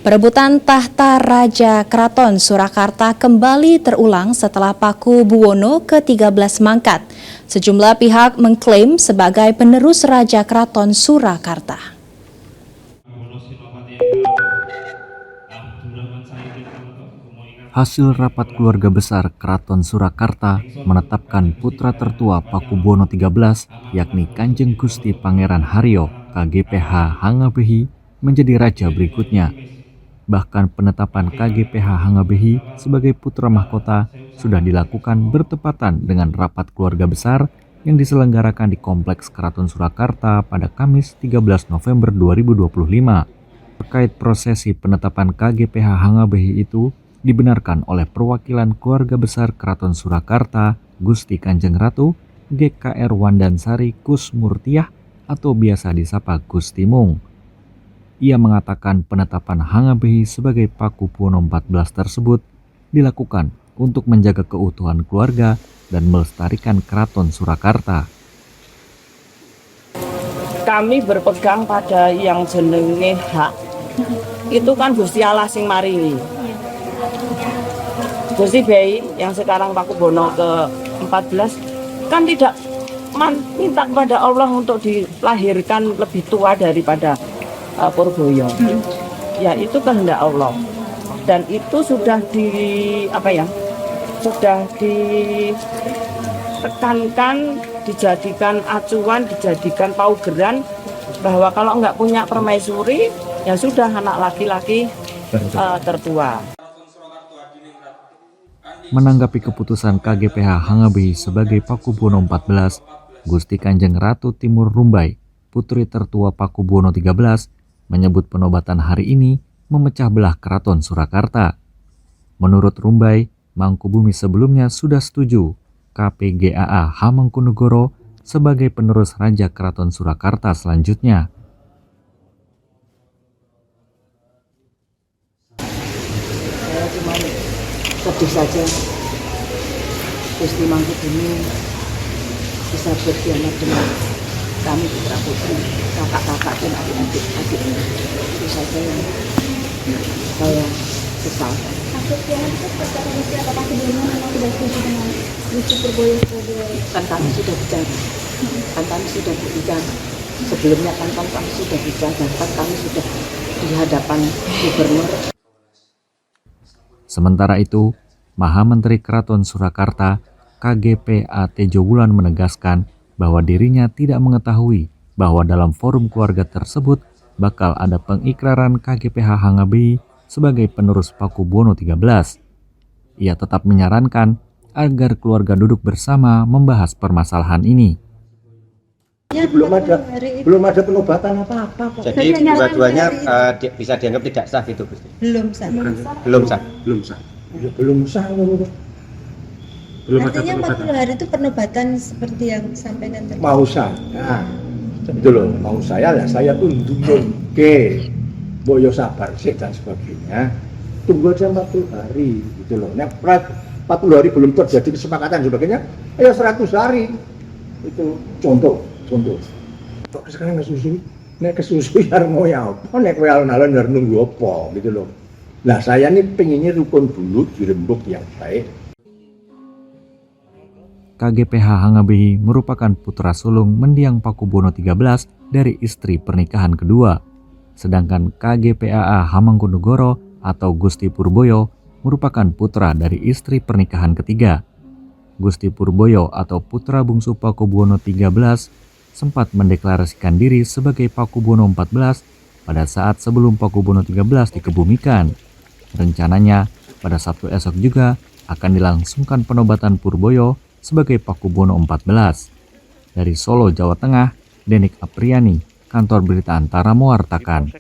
Perebutan tahta Raja Keraton Surakarta kembali terulang setelah Paku Buwono ke-13 mangkat. Sejumlah pihak mengklaim sebagai penerus Raja Keraton Surakarta. Hasil rapat keluarga besar Keraton Surakarta menetapkan putra tertua Paku Buwono XIII, yakni Kanjeng Gusti Pangeran Haryo KGPH Hangabehi, menjadi raja berikutnya. Bahkan penetapan KGPH Hangabehi sebagai putra mahkota sudah dilakukan bertepatan dengan rapat keluarga besar yang diselenggarakan di Kompleks Keraton Surakarta pada Kamis 13 November 2025. Terkait prosesi penetapan KGPH Hangabehi itu dibenarkan oleh perwakilan keluarga besar Keraton Surakarta, Gusti Kanjeng Ratu GKR Wandansari Kusmurtiah atau biasa disapa Gusti Mung. Ia mengatakan penetapan Hangabehi sebagai Paku Buwono XIV tersebut dilakukan untuk menjaga keutuhan keluarga dan melestarikan Keraton Surakarta. Kami berpegang pada yang jenenge hak. Itu kan Gusti Allah sing maringi. Gusti Bayi yang sekarang Paku Buwono ke-14 kan tidak minta kepada Allah untuk dilahirkan lebih tua daripada Purboyo. Ya itu kehendak Allah. Dan itu sudah sudah ditekankan, dijadikan acuan, dijadikan paugeran bahwa kalau nggak punya permaisuri ya sudah anak laki-laki tertua. Menanggapi keputusan KGPH Hangabehi sebagai Paku Buwono XIV, Gusti Kanjeng Ratu Timur Rumbai, putri tertua Paku Buwono XIII, menyebut penobatan hari ini memecah belah Keraton Surakarta. Menurut Rumbai, Mangkubumi sebelumnya sudah setuju KPGAA Hamengkubuwono sebagai penerus Raja Keraton Surakarta selanjutnya. Saya cuma sedih saja Gusti Mangkubumi bisa berkhianat dengan kami putra-putri, kakak-kakak dan adik-adik. Itu saja yang saya sesal. Maksudnya itu seperti apakah sebelumnya memang sudah setuju dengan Gusti Purboyo? Kan kami sudah bicara, sebelumnya kan kami sudah bicara, kan kami sudah di hadapan gubernur. Sementara itu, Maha Menteri Keraton Surakarta KGPA Tejo Wulan menegaskan bahwa dirinya tidak mengetahui bahwa dalam forum keluarga tersebut bakal ada pengikraran KGPH Hangabehi sebagai penerus Paku Buwono XIII. Ia tetap menyarankan agar keluarga duduk bersama membahas permasalahan ini. Jadi belum ada penobatan apa-apa. Jadi dua-duanya bisa dianggap tidak sah gitu, Gusti. Belum sah. Ya, belum sah. Artinya 40 hari itu penobatan seperti yang disampaikan tadi. Mau saya, itu loh, mau saya lah, saya tunduk ke boyo sabar sih dan sebagainya. Tunggu aja 40 hari gitu loh. Nek 40 hari belum terjadi kesepakatan dan sebagainya, ya 100 hari. Itu contoh. Kok sekarang kesusu yang mau ya apa, nek kowe alon-alon harus nunggu apa gitu loh. Nah saya nih pengennya rukun dulu, dirembuk yang baik. KGPH Hangabehi merupakan putra sulung mendiang Paku Buwono XIII dari istri pernikahan kedua. Sedangkan KGPAA Hamengkubuwono atau Gusti Purboyo merupakan putra dari istri pernikahan ketiga. Gusti Purboyo atau putra bungsu Paku Buwono XIII sempat mendeklarasikan diri sebagai Paku Buwono XIV pada saat sebelum Paku Buwono XIII dikebumikan. Rencananya pada Sabtu esok juga akan dilangsungkan penobatan Purboyo sebagai Paku Buwono XIV. Dari Solo, Jawa Tengah, Denik Apriani, Kantor Berita Antara mewartakan.